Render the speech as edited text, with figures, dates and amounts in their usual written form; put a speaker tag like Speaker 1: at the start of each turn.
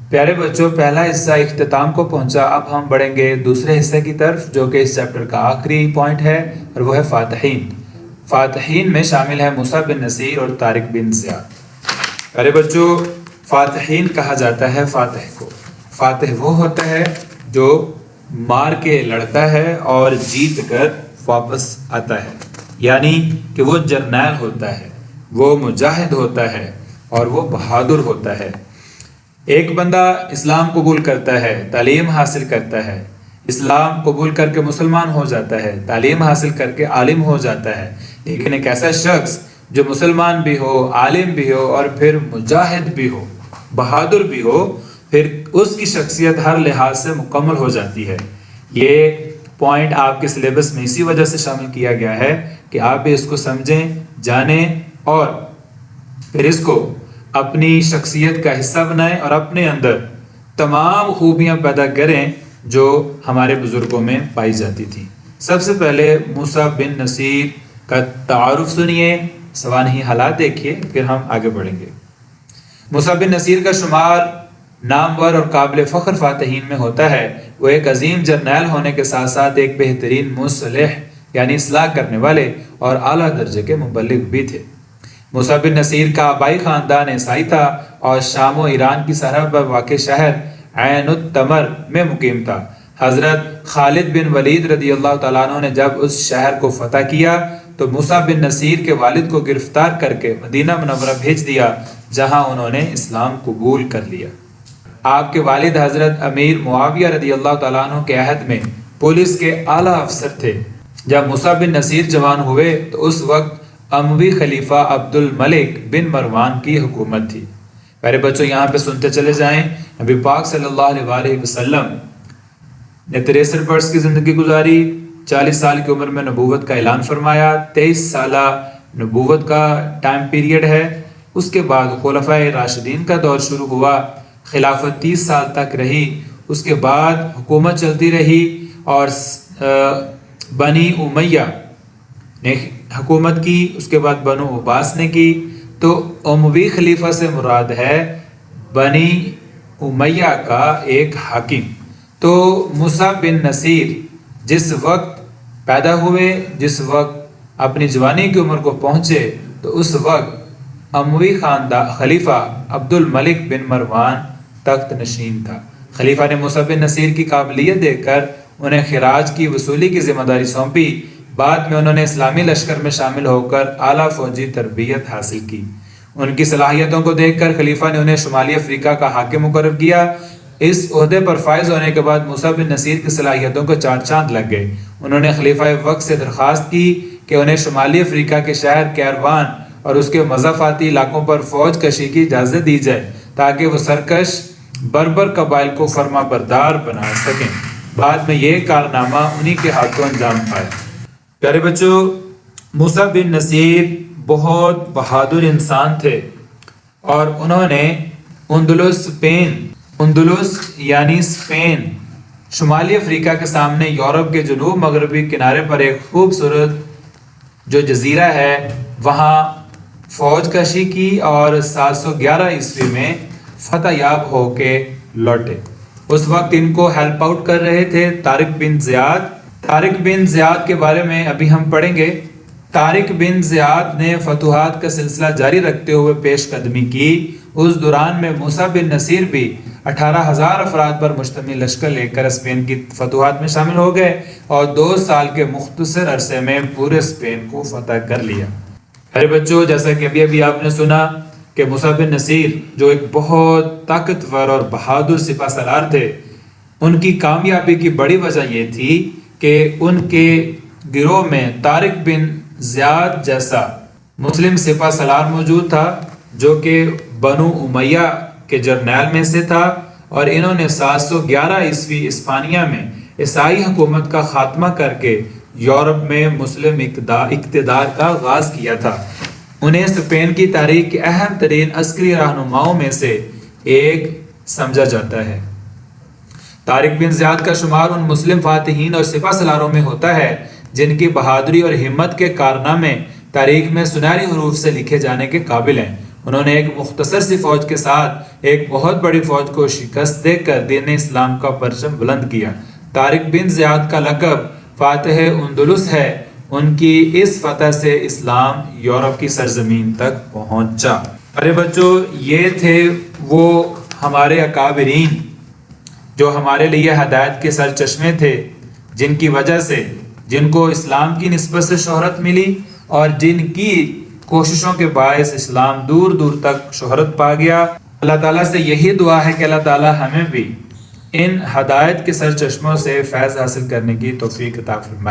Speaker 1: پیارے بچوں، پہلا حصہ اختتام کو پہنچا۔ اب ہم بڑھیں گے دوسرے حصے کی طرف، جو کہ اس چیپٹر کا آخری پوائنٹ ہے، اور وہ ہے فاتحین۔ فاتحین میں شامل ہیں موسیٰ بن نصیر اور طارق بن زیاد۔ پیارے بچوں، فاتحین کہا جاتا ہے فاتح کو۔ فاتح وہ ہوتا ہے جو مار کے لڑتا ہے اور جیت کر واپس آتا ہے، یعنی کہ وہ جرنیل ہوتا ہے، وہ مجاہد ہوتا ہے اور وہ بہادر ہوتا ہے۔ ایک بندہ اسلام قبول کرتا ہے، تعلیم حاصل کرتا ہے، اسلام قبول کر کے مسلمان ہو جاتا ہے، تعلیم حاصل کر کے عالم ہو جاتا ہے، لیکن ایک ایسا شخص جو مسلمان بھی ہو، عالم بھی ہو اور پھر مجاہد بھی ہو، بہادر بھی ہو، پھر اس کی شخصیت ہر لحاظ سے مکمل ہو جاتی ہے۔ یہ پوائنٹ آپ کے سلیبس میں اسی وجہ سے شامل کیا گیا ہے کہ آپ بھی اس کو سمجھیں، جانیں اور پھر اس کو اپنی شخصیت کا حصہ بنائیں اور اپنے اندر تمام خوبیاں پیدا کریں جو ہمارے بزرگوں میں پائی جاتی تھی۔ سب سے پہلے موسیٰ بن نصیر کا تعارف سنیے، سوانحی حالات دیکھیے، پھر ہم آگے بڑھیں گے۔ موسیٰ بن نصیر کا شمار نامور اور قابل فخر فاتحین میں ہوتا ہے۔ وہ ایک عظیم جرنیل ہونے کے ساتھ ساتھ ایک بہترین مصلح یعنی اصلاح کرنے والے اور اعلیٰ درجے کے مبلغ بھی تھے۔ موسیٰ بن نصیر کا آبائی خاندان عیسائی تھا اور شام و ایران کی سرحد پر واقع شہر عین التمر میں مقیم تھا۔ حضرت خالد بن ولید رضی اللہ تعالیٰ عنہ نے جب اس شہر کو فتح کیا تو موسیٰ بن نصیر کے والد کو گرفتار کر کے مدینہ منورہ بھیج دیا، جہاں انہوں نے اسلام قبول کر لیا۔ آپ کے والد حضرت امیر معاویہ رضی اللہ تعالیٰ عنہ کے عہد میں پولیس کے اعلیٰ افسر تھے۔ جب موسیٰ بن نصیر جوان ہوئے تو اس وقت اموی خلیفہ عبد الملک بن مروان کی حکومت تھی۔ پیارے بچوں، یہاں پہ سنتے چلے جائیں۔ نبی پاک صلی اللہ علیہ وسلم نے 63 برس کی زندگی گزاری، 40 سال کی عمر میں نبوت کا اعلان فرمایا، 23 سالہ نبوت کا ٹائم پیریڈ ہے۔ اس کے بعد خلفائے راشدین کا دور شروع ہوا، خلافت 30 سال تک رہی۔ اس کے بعد حکومت چلتی رہی اور بنی امیہ نے حکومت کی، اس کے بعد بنو عباس نے کی۔ تو اموی خلیفہ سے مراد ہے بنی امیہ کا ایک حاکم۔ تو موسیٰ بن نصیر جس وقت پیدا ہوئے، جس وقت اپنی جوانی کی عمر کو پہنچے، تو اس وقت اموی خلیفہ عبد الملک بن مروان تخت نشین تھا۔ خلیفہ نے موسیٰ بن نصیر کی قابلیت دیکھ کر انہیں خراج کی وصولی کی ذمہ داری سونپی۔ بعد میں انہوں نے اسلامی لشکر میں شامل ہو کر اعلیٰ فوجی تربیت حاصل کی۔ ان کی صلاحیتوں کو دیکھ کر خلیفہ نے انہیں شمالی افریقہ کا حاکم مقرر کیا۔ اس عہدے پر فائز ہونے کے بعد موسیٰ بن نصیر کی صلاحیتوں کو چار چاند لگ گئے۔ انہوں نے خلیفہ وقت سے درخواست کی کہ انہیں شمالی افریقہ کے شہر کیروان اور اس کے مضافاتی علاقوں پر فوج کشی کی اجازت دی جائے تاکہ وہ سرکش بربر قبائل کو فرما بردار بنا سکیں۔ بعد میں یہ کارنامہ انہی کے ہاتھوں انجام پائے۔ پیارے بچوں، موسیٰ بن نصیر بہت بہادر انسان تھے اور انہوں نے اندلس یعنی اسپین، شمالی افریقہ کے سامنے یورپ کے جنوب مغربی کنارے پر ایک خوبصورت جو جزیرہ ہے وہاں فوج کشی کی اور 711 عیسوی میں فتح یاب ہو کے لوٹے۔ اس وقت ان کو ہیلپ آؤٹ کر رہے تھے طارق بن زیاد۔ طارق بن زیاد کے بارے میں ابھی ہم پڑھیں گے۔ طارق بن زیاد نے فتوحات کا سلسلہ جاری رکھتے ہوئے پیش قدمی کی۔ اس دوران میں موسیٰ بن نصیر بھی 18,000 افراد پر مشتمل لشکر لے کر اسپین کی فتوحات میں شامل ہو گئے اور 2 سال کے مختصر عرصے میں پورے اسپین کو فتح کر لیا۔ ارے بچوں، جیسا کہ ابھی آپ نے سنا کہ موسیٰ بن نصیر جو ایک بہت طاقتور اور بہادر سپہ سالار تھے، ان کی کامیابی کی بڑی وجہ یہ تھی کہ ان کے گروہ میں طارق بن زیاد جیسا مسلم سپہ سالار موجود تھا جو کہ بنو امیہ کے جرنیل میں سے تھا، اور انہوں نے 711 عیسوی اسپانیہ میں عیسائی حکومت کا خاتمہ کر کے یورپ میں مسلم اقتدار کا آغاز کیا تھا۔ انہیں اسپین کی تاریخ کے اہم ترین عسکری رہنماؤں میں سے ایک سمجھا جاتا ہے۔ طارق بن زیاد کا شمار ان مسلم فاتحین اور سپہ سالاروں میں ہوتا ہے جن کی بہادری اور ہمت کے کارنامے تاریخ میں سنہری حروف سے لکھے جانے کے قابل ہیں۔ انہوں نے ایک مختصر سی فوج کے ساتھ ایک بہت بڑی فوج کو شکست دے کر دین اسلام کا پرچم بلند کیا۔ طارق بن زیاد کا لقب فاتح اندلس ہے۔ ان کی اس فتح سے اسلام یورپ کی سرزمین تک پہنچا۔ ارے بچوں، یہ تھے وہ ہمارے اکابرین جو ہمارے لیے ہدایت کے سر چشمے تھے، جن کی وجہ سے جن کو اسلام کی نسبت سے شہرت ملی اور جن کی کوششوں کے باعث اسلام دور دور تک شہرت پا گیا۔ اللہ تعالیٰ سے یہی دعا ہے کہ اللہ تعالیٰ ہمیں بھی ان ہدایت کے سر چشموں سے فیض حاصل کرنے کی توفیق عطا فرمائے۔